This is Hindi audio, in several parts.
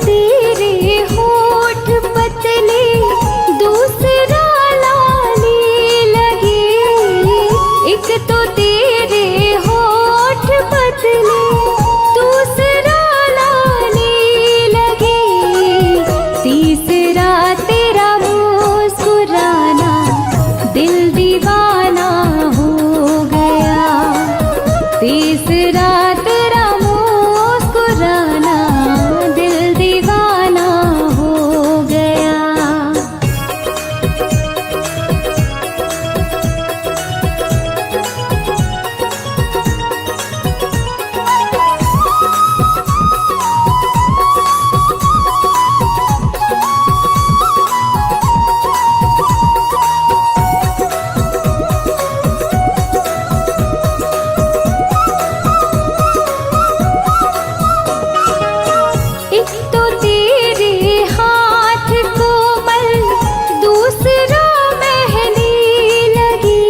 तेरे होठ पतले दूसरा लाली लगे। एक तो तेरे होठ पतले दूसरा लाली लगे। तीसरा तेरा मुस्कुराना दिल दीवाना हो गया। तीसरा तेरा मुस्कुराना दिल दीवाना हो गया। एक तो तेरे हाथ कोमल दूसरा मेहंदी लगी।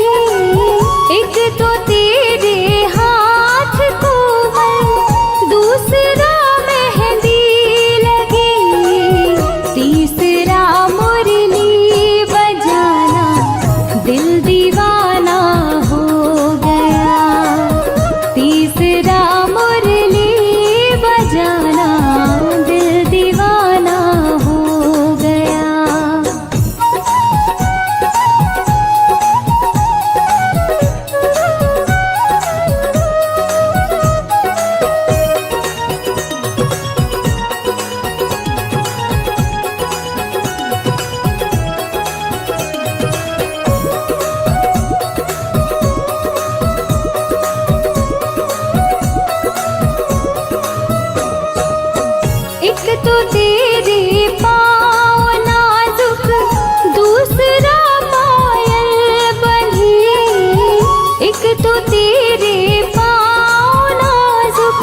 एक तो तेरे हाथ कोमल दूसरा मेहंदी लगी। तीसरा मुरली बजाना दिल दीवाना हो गया। तीसरा मुरली बजाना दिल दीवाना हो गया। एक तो तेरे पाँव नाजुक दूसरा पायल बंधी। एक तो तेरे पाँव नाजुक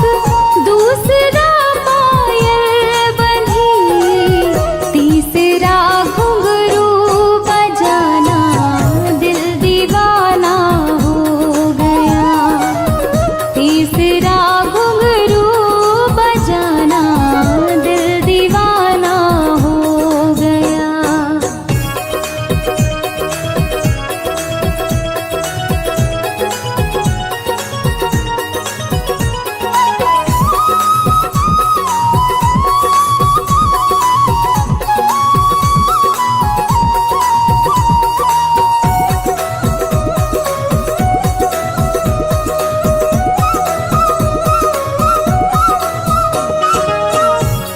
दूसरा पायल बंधी। तीसरा घुंघरू बजाना दिल दीवाना हो गया। तीसरा घुंघरू बजाना दिल दीवाना हो गया।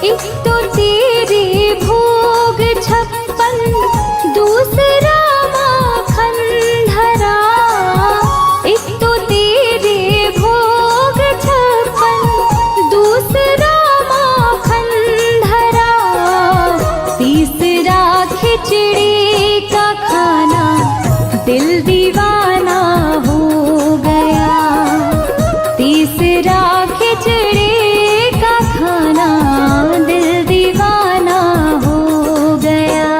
एक तो तेरे भोग छप्पन दूसरा माखन धरा। एक तो तेरे भोग छप्पन दूसरा माखन धरा। तीसरा खिचड़ी का खाना दिल दीवाना हो गया। तीसरा खिचड़ी का खाना दिल दीवाना हो गया।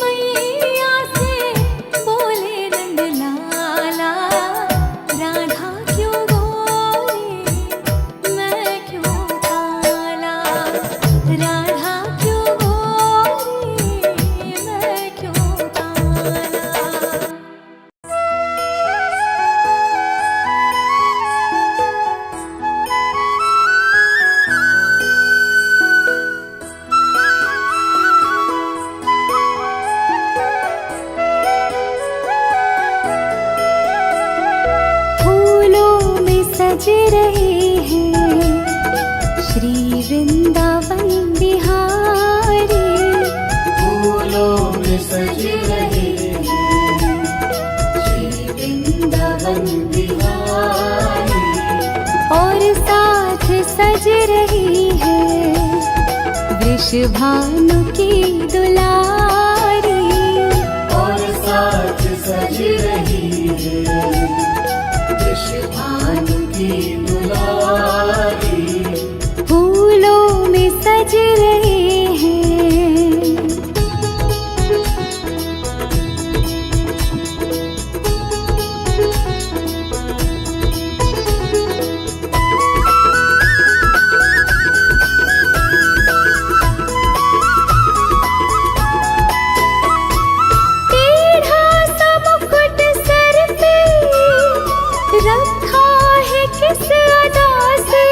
मैया से बोले नंद लाला, राधा क्यों गोरी मैं क्यों काला, राधा क्यों गोरी मैं क्यों काला। फूलों में सज रहे हैं श्री वृंदावन बिहारी, फूलों में सज रहे हैं श्री वृंदावन बिहारी, और साथ सज रही है वृषभानु की दुलारी, और साथ सज रही है वृषभानु की दुलारी, फूलों में सज रहे हैं। टेढ़ा सा मुकुट सर पे रखा है किस अदा से,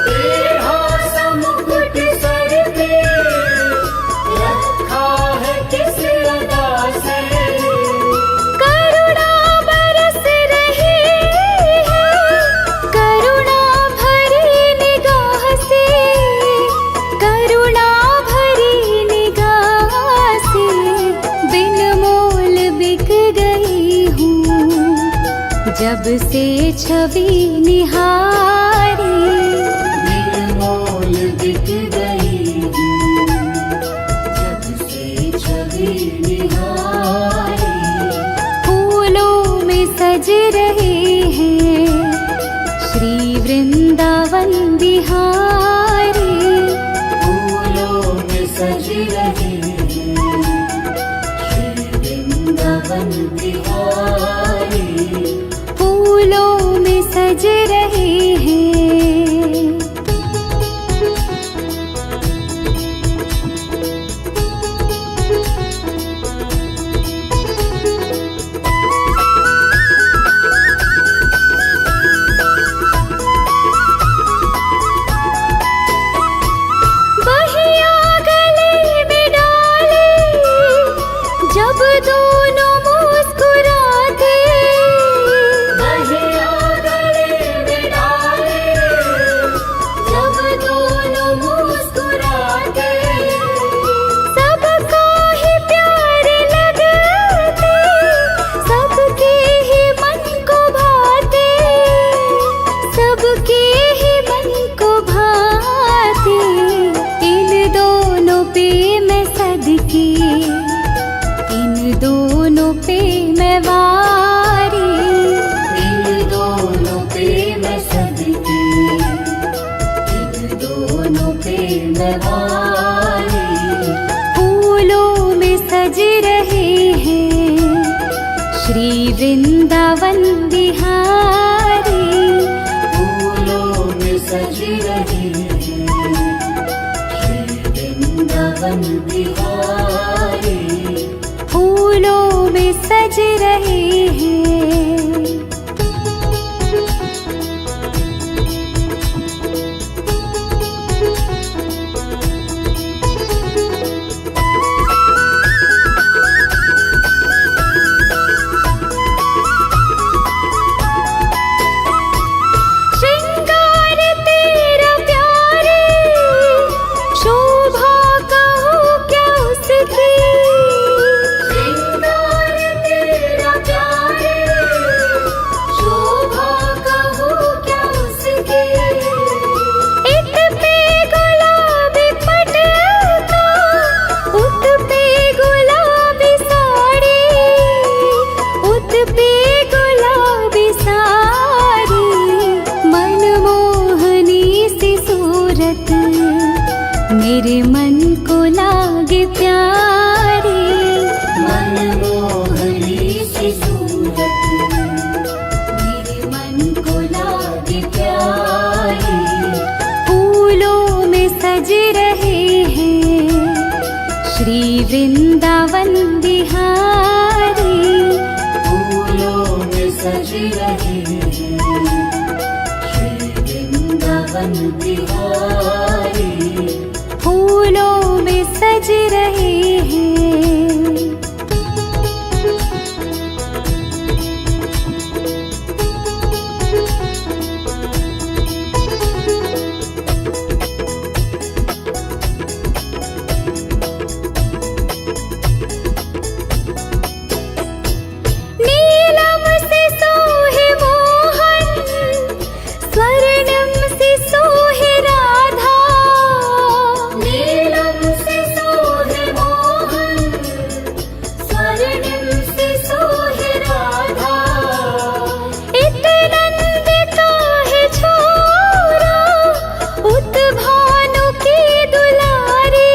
तेरा सा मुकुट सर पे रखा है किस अदा से, करुणा बरस रही है करुणा भरी निगाह से, करुणा भरी निगाह से, बिन मोल बिक गई हूँ जब से छवि निहारी, निर्मोल बिक गई हूँ जब से छवि निहारी, फूलों में सज रहे हैं श्री वृंदावन बिहारी, फूलों में सज रहे हैं श्री वृंदावन बिहारी, फूलों में सज रहे हैं। बहिया गले में डाले जब दोनों मुस्कुराते, बहिया गले में डाले जब दोनों मुस्कुराते, सबका ही प्यार लगते, सबके ही मन को भाते, सबके ही मन को भाते, इन दोनों पे मैं सदकी, इन दोनों पे मैं वारी, इन दोनों पे मैं सदकी, इन दोनों पे मैं वारी, फूलों में सज रहे हैं श्री वृंदावन बिहारी, फूलों में सज रहे हैं श्री वृंदावन बिहारी, फूलों में सज रहे हैं। श्रृंगार तेरा प्यारे, शोभा कहो क्या उसकी, श्रृंगार तेरा प्यारे, वृंदावन बिहारी फूलों में सज रहे हैं। श्री वृंदावन बिहारी फूलों में सज रहे हैं। नीलम से सोहे मोहन, स्वर्णम से सोहे राधा। नीलम से सोहे मोहन, स्वर्णिम से सोहे राधा। इत नंद का है छोरा, उत भानु की दुलारी,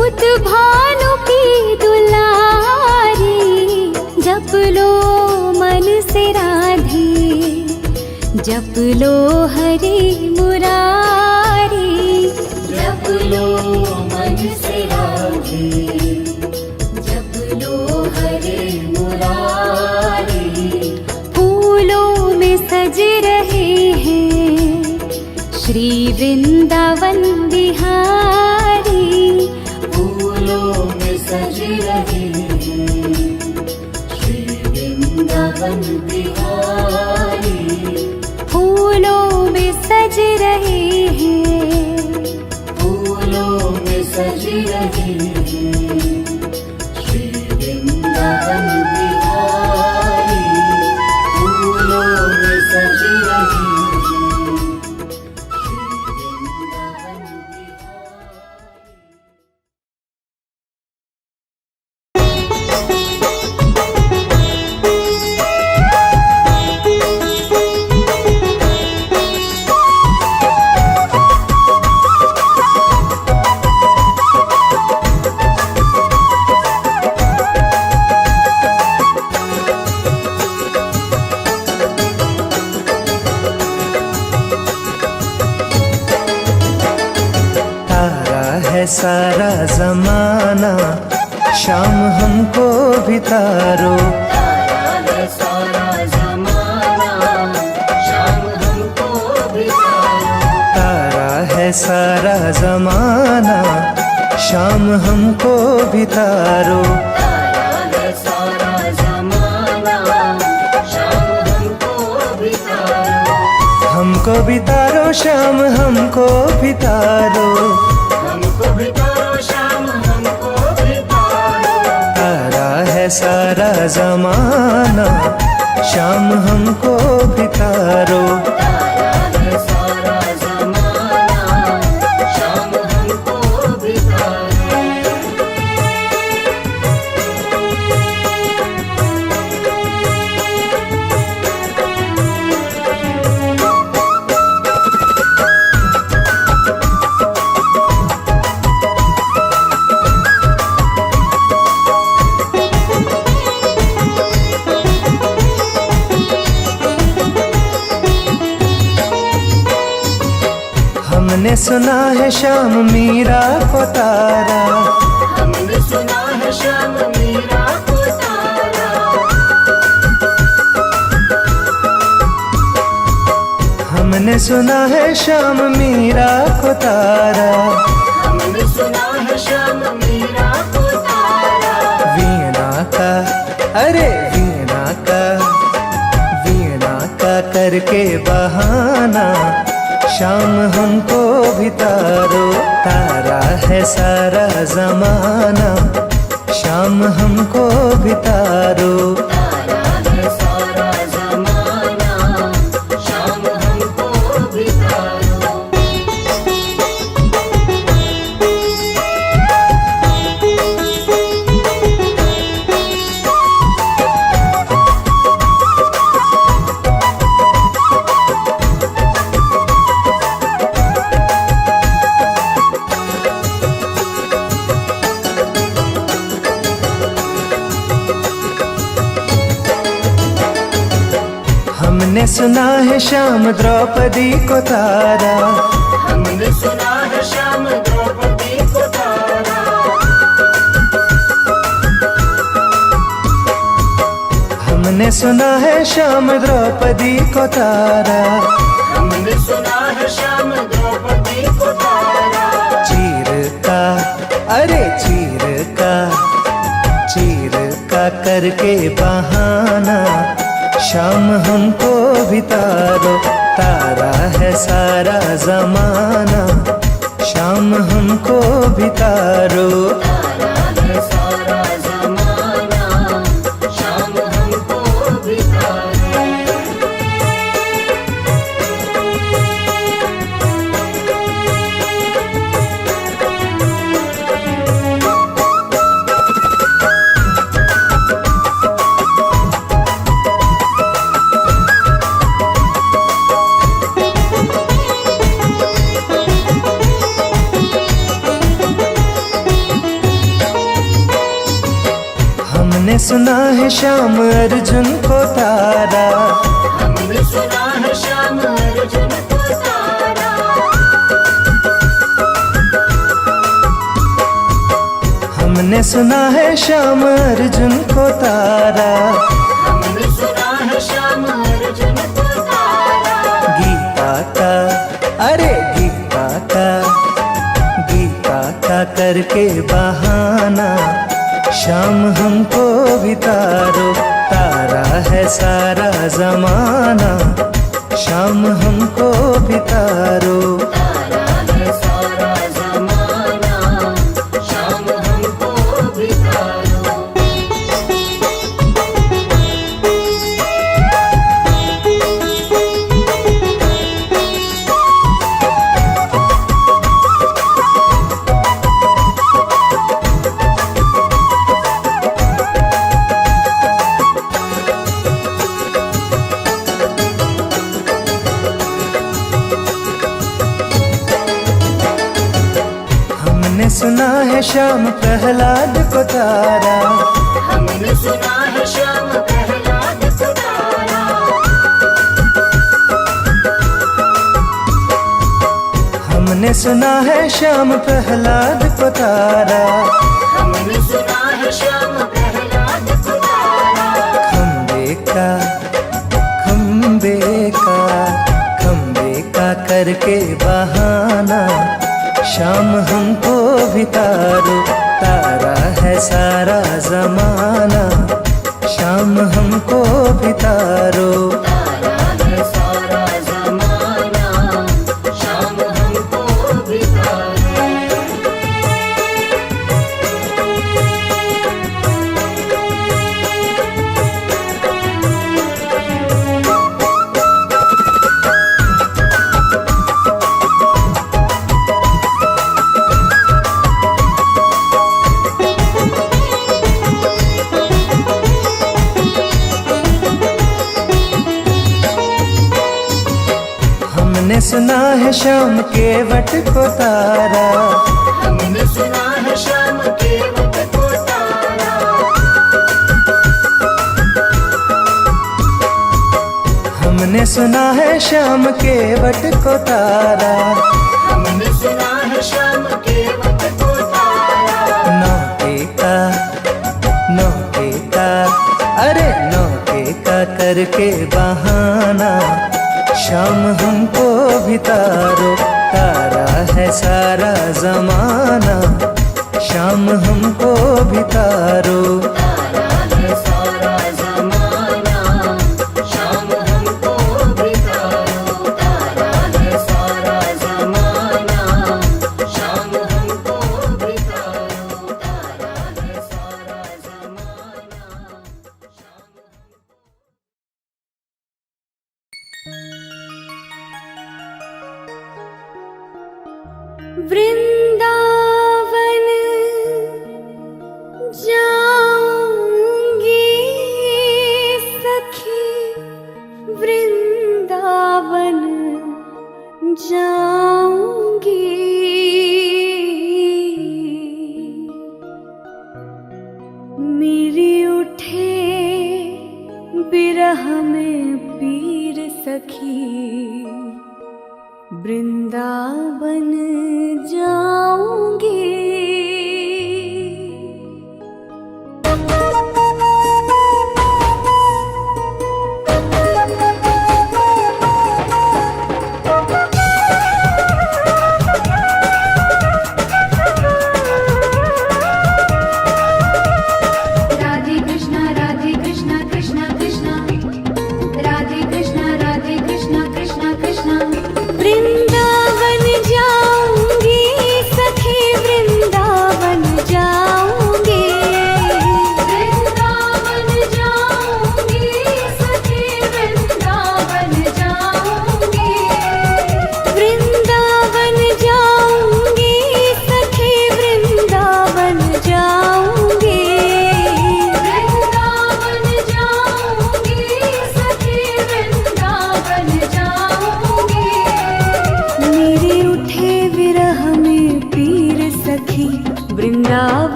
उत भानु की दुलारी। जप लो मन से राधे, जप लो हरि मुरारी। जप लो मन से राधे, जप लो हरे मुरारी। फूलों में सज रहे हैं श्री वृंदावन बिहारी। फूलों में सज रहे हैं। श्री वृंदावन बिहारी फूलों में सज रहे हैं। फूलों में सज रहे हैं। श्री वृंदावन बिहारी फूलों में सज रहे हैं। श्री वृंदावन सारा जमाना, शाम हमको भी तारो। तारा है सारा जमाना, शाम हमको भी तारो। तारा है सारा जमाना, शाम हमको भी तारो। तारा है सारा जमाना, शाम हमको भी तारो। हमको भी तारो, शाम हमको भी तारो। हमको भी तारो, शाम हमको भी तारो। तारा है सारा जमाना, शाम हमको भी तारो। तारा है सारा जमाना, शाम हमको भी तारो। हमने सुना है श्याम मीरा को तारा। हमने सुना है श्याम मीरा को तारा। हमने सुना है श्याम मीरा को तारा। हमने सुना है श्याम मीरा को तारा। वीणा का, अरे वीणा का करके बहाना, शाम हमको भी तारो। तारा है सारा जमाना, शाम हमको भी तारो। तारा है सारा जमाना, शाम हमको भी तारो। हमने सुना है श्याम द्रौपदी को तारा। हमने सुना है श्याम द्रौपदी को तारा। हमने सुना है श्याम द्रौपदी को तारा, हमने सुना है श्याम द्रौपदी को तारा। चीर का, अरे चीर का करके बहाना, शाम हमको भी तारो, तारा है सारा जमाना, शाम हमको भी तारो। तारा है सारा जमाना, शाम हमको भी तारो। हमने सुना है श्याम अर्जुन को तारा, हमने सुना है श्याम अर्जुन को तारा। हमने सुना है श्याम अर्जुन को तारा। हमने सुना है श्याम अर्जुन को तारा। गीता का, अरे गीता का करके बहाना, शाम हमको भी तारो, तारा है सारा जमाना, शाम हमको भी तारो। तारा है सारा जमाना, शाम हमको भी तारो। हमने सुना है श्याम प्रहलाद को तारा, हमने सुना है श्याम प्रहलाद को तारा। हमने सुना है श्याम प्रहलाद को तारा। हमने सुना है श्याम प्रहलाद को तारा। खम्बे का करके बहाना, शाम हमको भी तारो, तारा है सारा जमाना, शाम हमको भी तारो। तारा है सारा जमाना, शाम हमको भी तारो। हमने सुना है श्याम के वट को तारा, हमने सुना है श्याम के वट को तारा। हमने सुना है श्याम के वट को तारा। हमने सुना है श्याम के वट को तारा। नौके का, अरे नौके का करके बहाना, शाम हमको भी तारो, तारा है सारा जमाना, शाम हमको भी तारो। तारा है सारा जमाना, शाम हमको भी तारो। तारा है सारा जमाना, शाम हमको भी तारो। तारा है सारा जमाना, शाम वृंदावन जाऊंगी सखी, वृंदावन जाऊंगी। मेरी उठे बिरह में पीर सखी, वृंदावन जाऊंगी।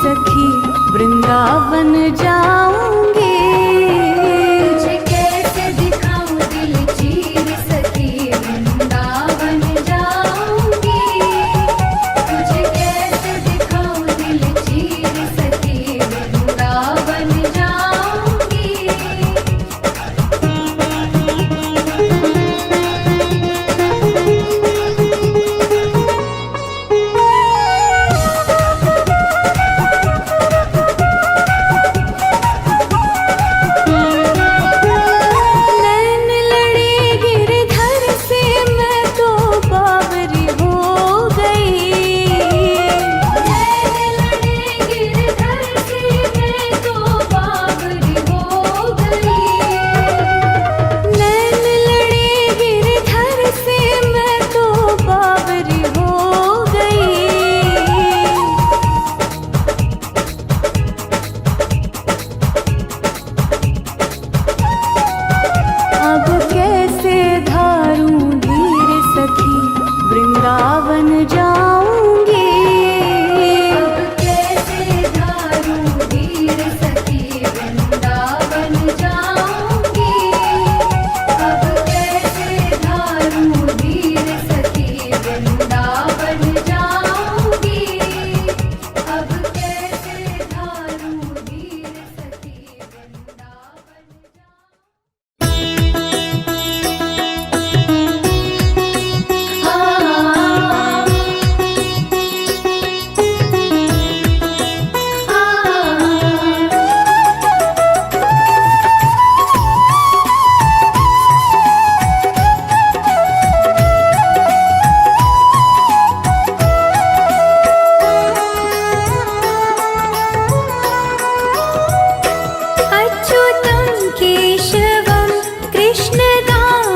सखी वृंदावन जाऊंगी। तुझे कैसे दिखाऊं दिल चीर सखी वृंदावन जाऊंगी। तुझे कैसे दिखाऊं दिल चीर सखी वृंदावन जाऊंगी। नैन लड़े गिरधर से मैं तो बावरी हो गई। नैन लड़े गिरधर से मैं तो बावरी हो गई। नैन लड़े गिरधर से मैं तो बावरी हो गई। अब कैसे धारूं धीर सखी वृंदावन जाऊंगी। अब कैसे धारूं धीर सखी वृंदावन जाऊंगी। अब कैसे धारूं धीर सखी वृंदावन जाऊंगी। अब कैसे धारूं धीर सखी वृंदावन अच्युतं केशवं कृष्णदामोदरं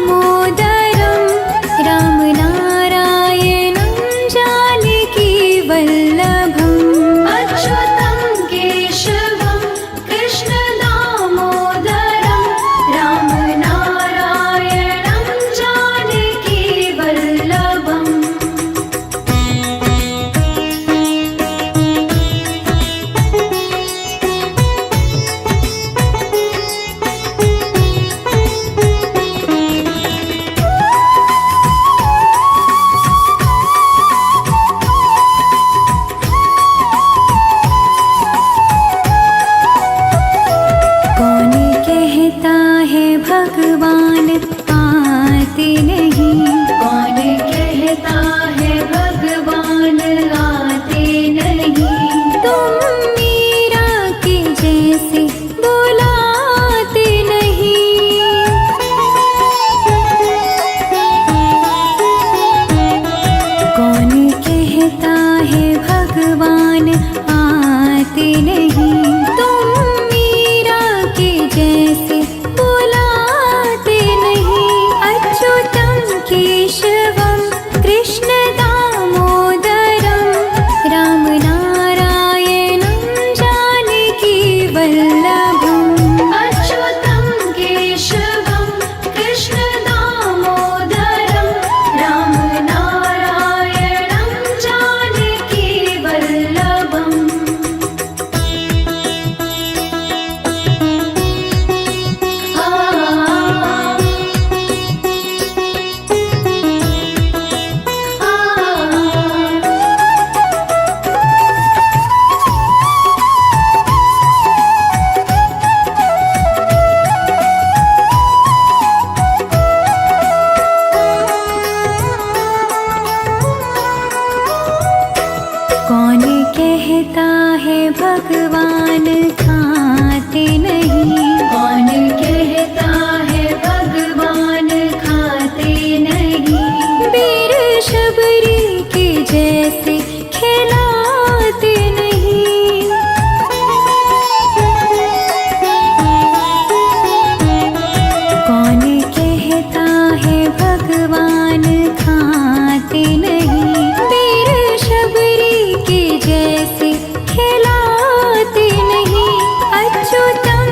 रामनारायणं जानकीवल्लभम्। अच्युतं केशवं कृष्णदामोदरं रामनारायणं जानकीवल्लभम्। कौन कहता है भगवान आते नहीं। कौन कहता है भगवान आते नहीं। तुम मीरा के जैसे बुलाते नहीं। कौन कहता है भगवान आते नहीं। तुम मीरा के जैसे बुलाते नहीं। अच्युतं केशवं कृष्णदामोदरं रामनारायणं जानकीवल्लभम्। अच्युतं केशवं कृष्णदामोदरं रामनारायणं जानकीवल्लभम्। कौन कहता है भगवान खाते नहीं। कौन कहता है भगवान खाते नहीं। वीर शबरी के जैसे खिलाते नहीं। कौन कहता है भगवान खाते नहीं। वीर शबरी के जैसे खिलाते नहीं। अच्युतं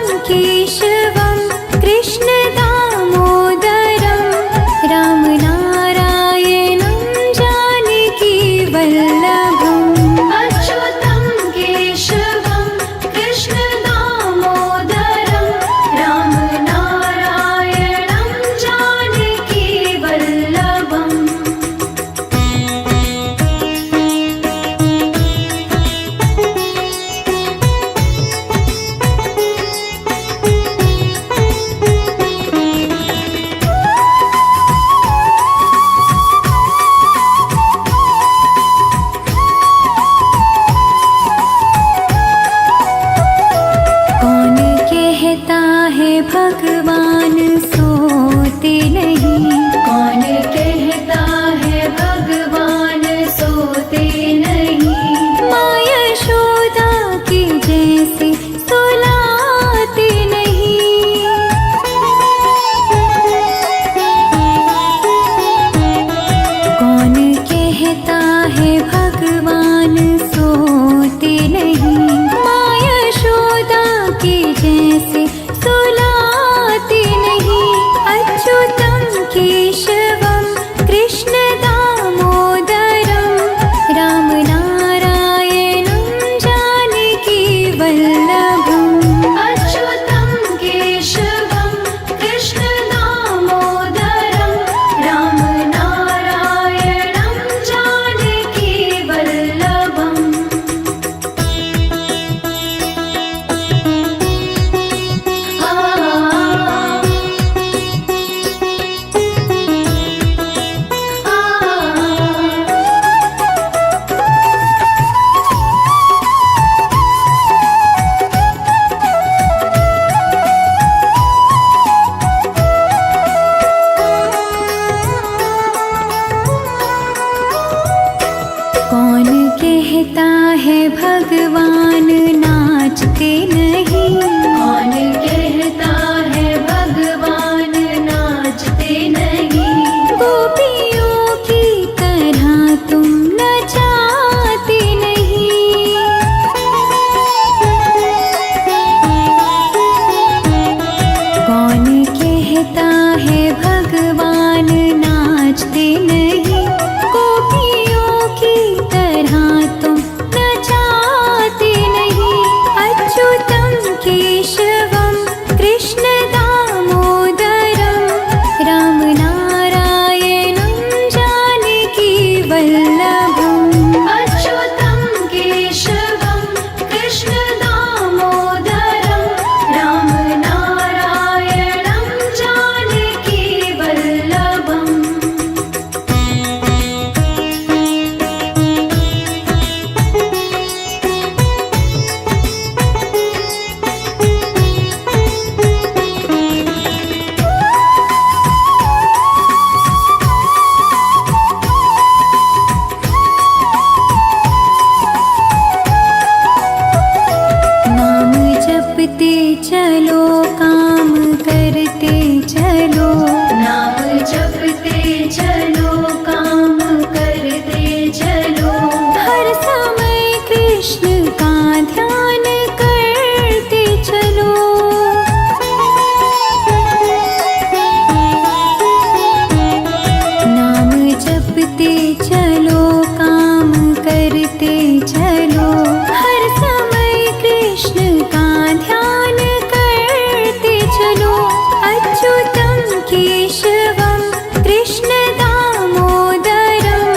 भगवान नाचते नहीं। कौन कहता है भगवान नाचते नहीं। गोपियों की तरह तुम नचाते नहीं। कौन कहता है भगवान नाचते नहीं। गोपियों की तरह तुम नचाते नहीं। अच्युतम केशवम कृष्ण दामोदरम राम नारायणं जानकी वल्लभम। अच्युतं केशवं कृष्ण दामोदरं राम नारायणं जानकी वल्लभम्। नाम जपते चलो काम करते चलो। नाम जपते चलो काम करते चलो। हर समय कृष्ण का ध्यान करते चलो। नाम जपते चलो काम करते चलो। हर समय कृष्ण का ध्यान करते चलो। अच्युतम केशवम कृष्ण दामोदरम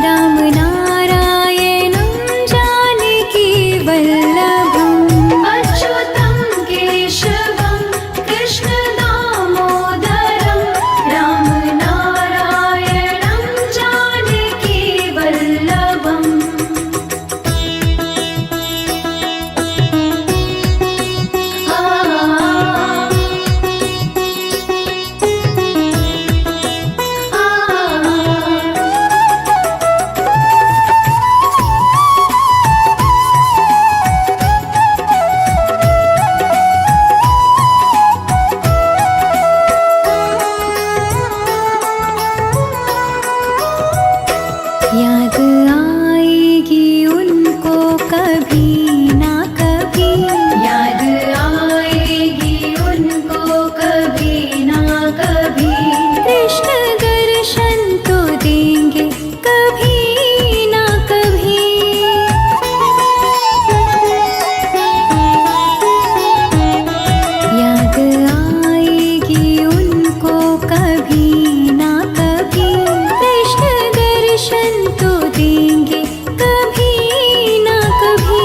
राम नारायणं जानकी वल्लभम। अच्युतं केशवं कृष्ण दामोदरं राम नारायणं जानकी वल्लभम्। याद आएगी उनको कभी ना कभी। याद आएगी उनको कभी ना कभी। कृष्ण दर्शन तो देंगे कभी ना कभी। याद आएगी उनको कभी ना कभी। कृष्ण दर्शन तो देंगे कभी ना कभी।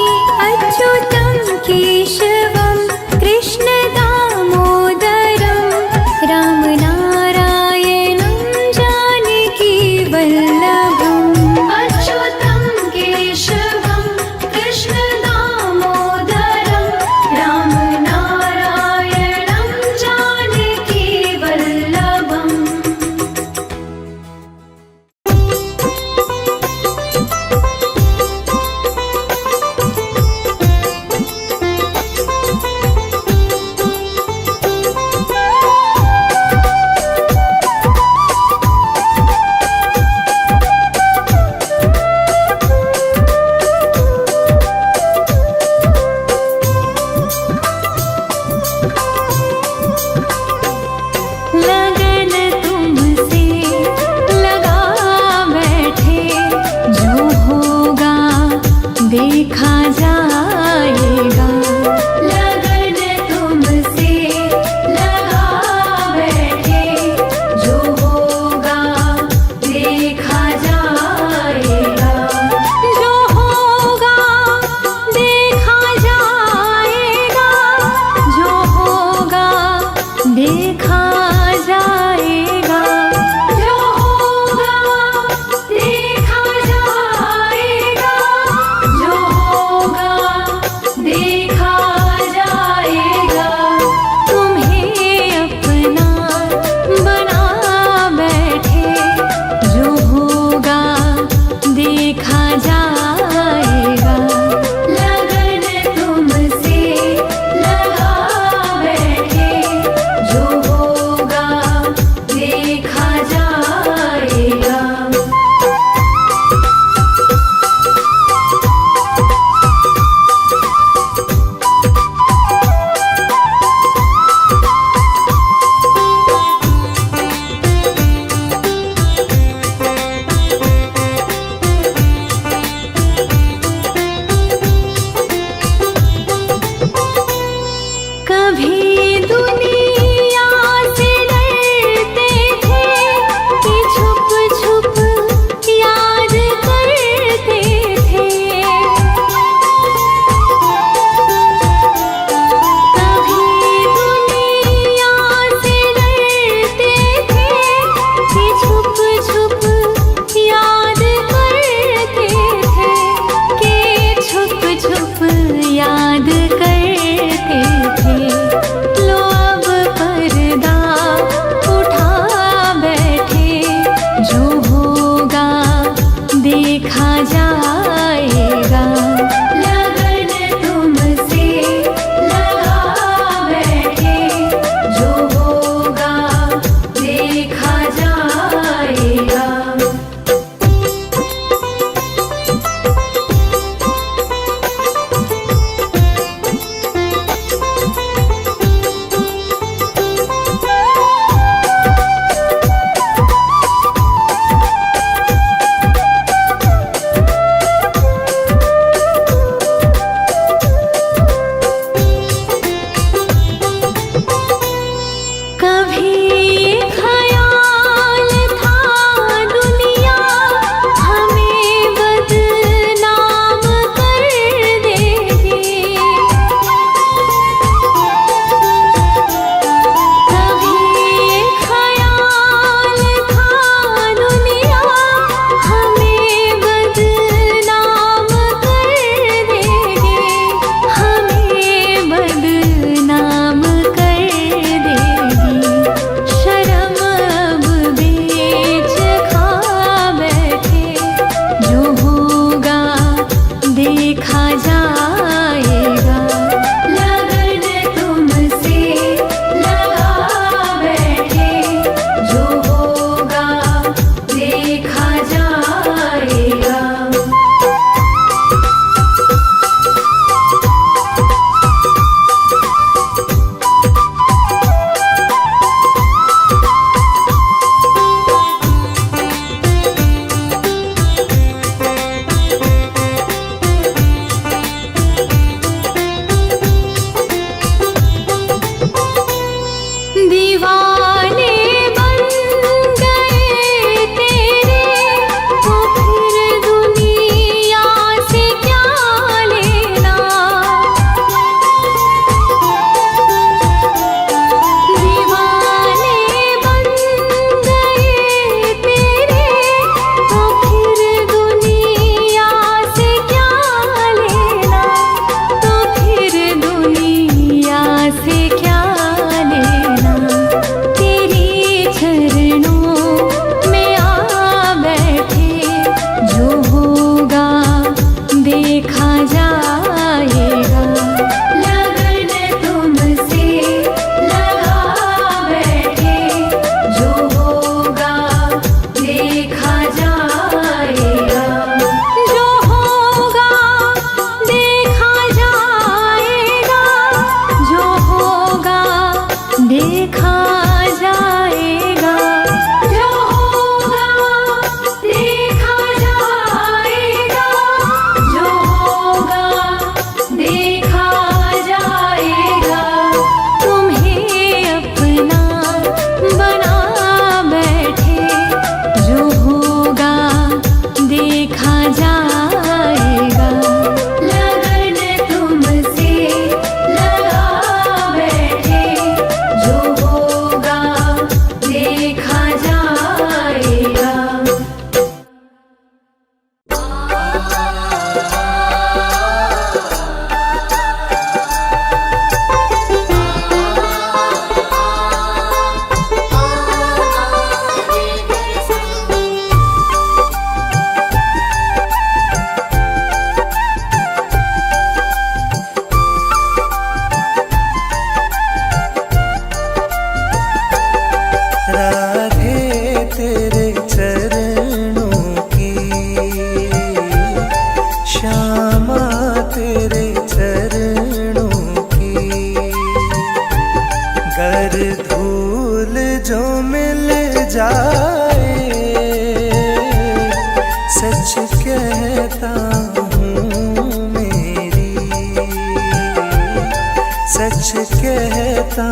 सच कहता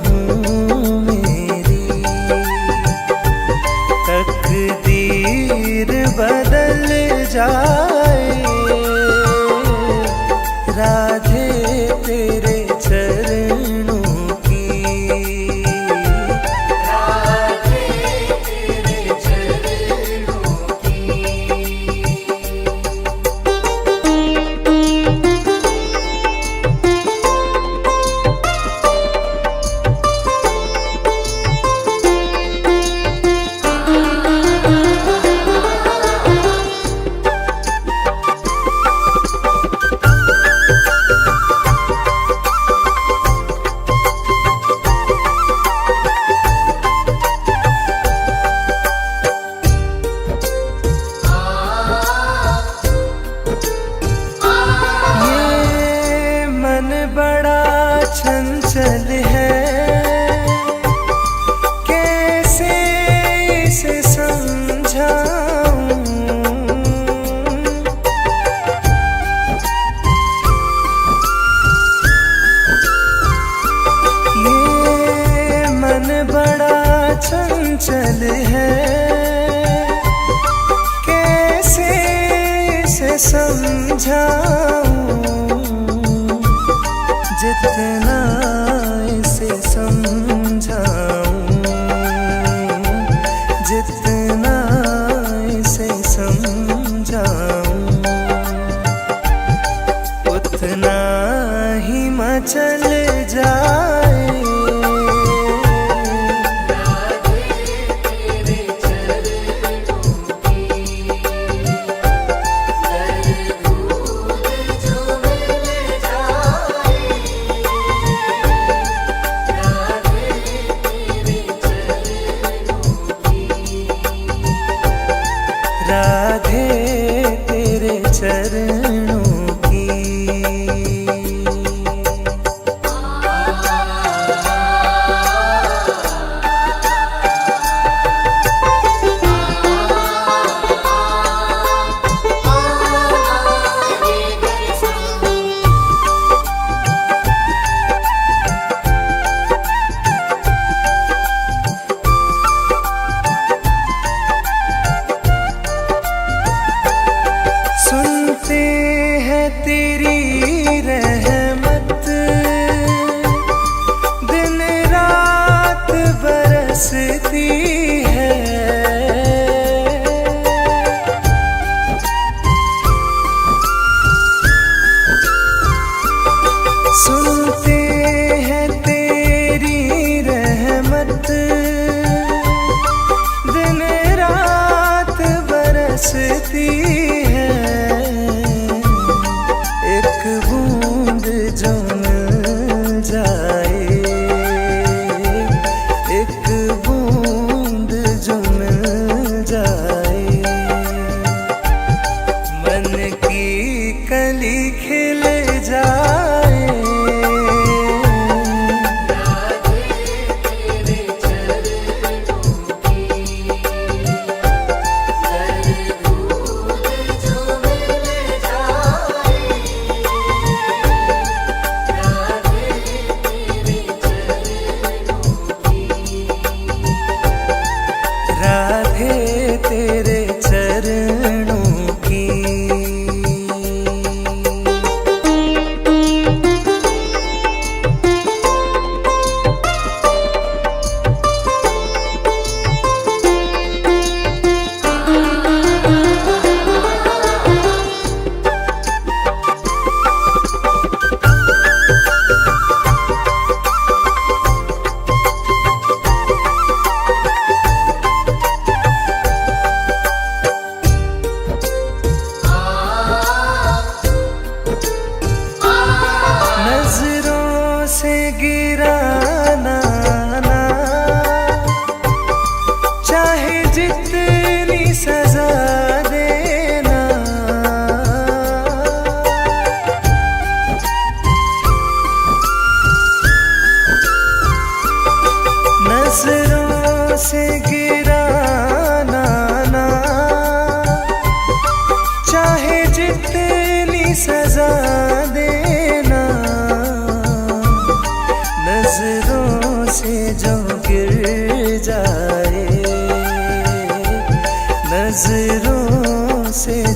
हूँ मेरी तकदीर बदल जाए, राधे तेरे चरणों की, राधे तेरे चरणों की। ये मन बड़ा चंचल है, कैसे इसे समझाऊं। ये मन बड़ा चंचल है, कैसे इसे समझाऊं। जितना इसे समझाऊं, जितना इसे समझाऊं, उतना ही मचल जाए। राधे तेरे चरणों की। सुनते हैं तेरी रहमत, दिन रात बरसती है। सुनते हैं तेरी रहमत, दिन रात बरसती है। एक बूंद जो मिल जाए, एक बूंद जो मिल जाए, मन की कली खिल जाए।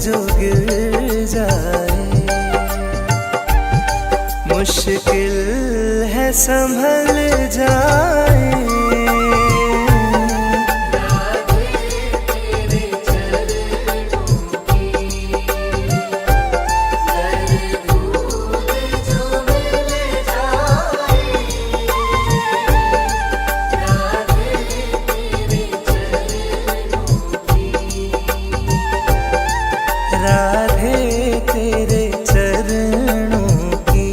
जो गिर जाए, मुश्किल है संभल जाए। राधे तेरे चरणों की।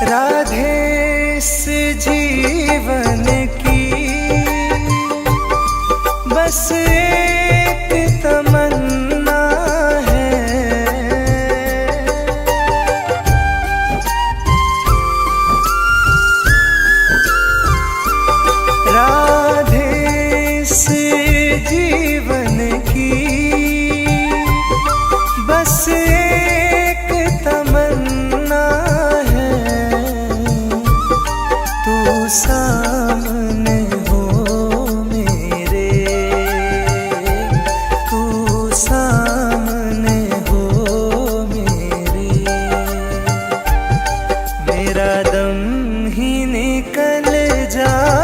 राधे इस जीवन की बस एक तमन्ना है, राधे इस जीवन की बस एक तमन्ना है। तू सामने हो मेरे, तू सामने हो मेरे, मेरा दम ही निकल जाए।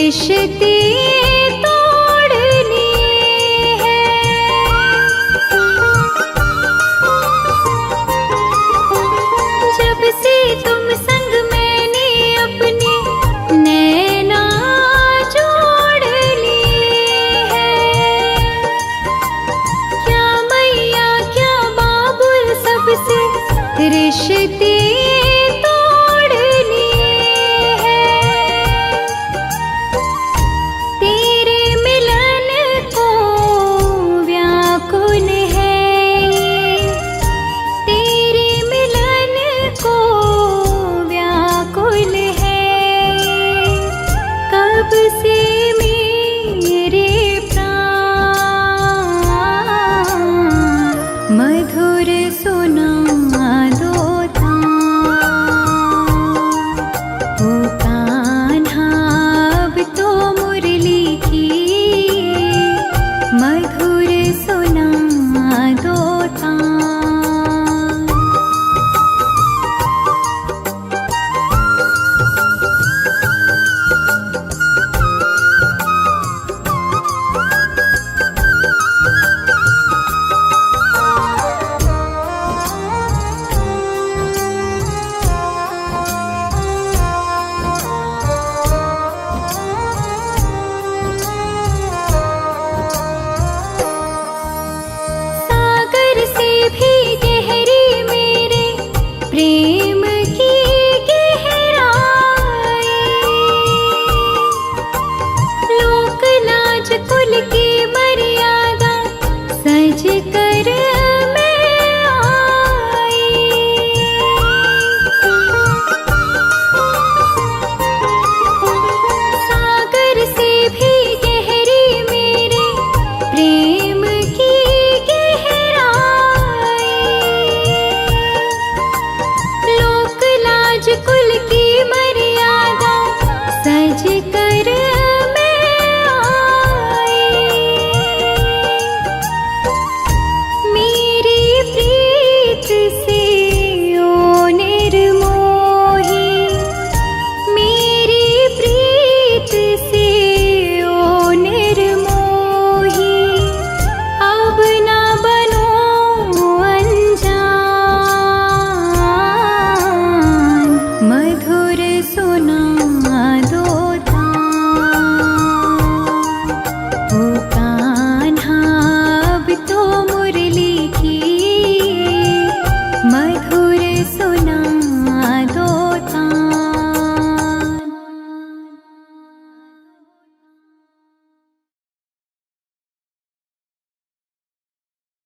रिश्ते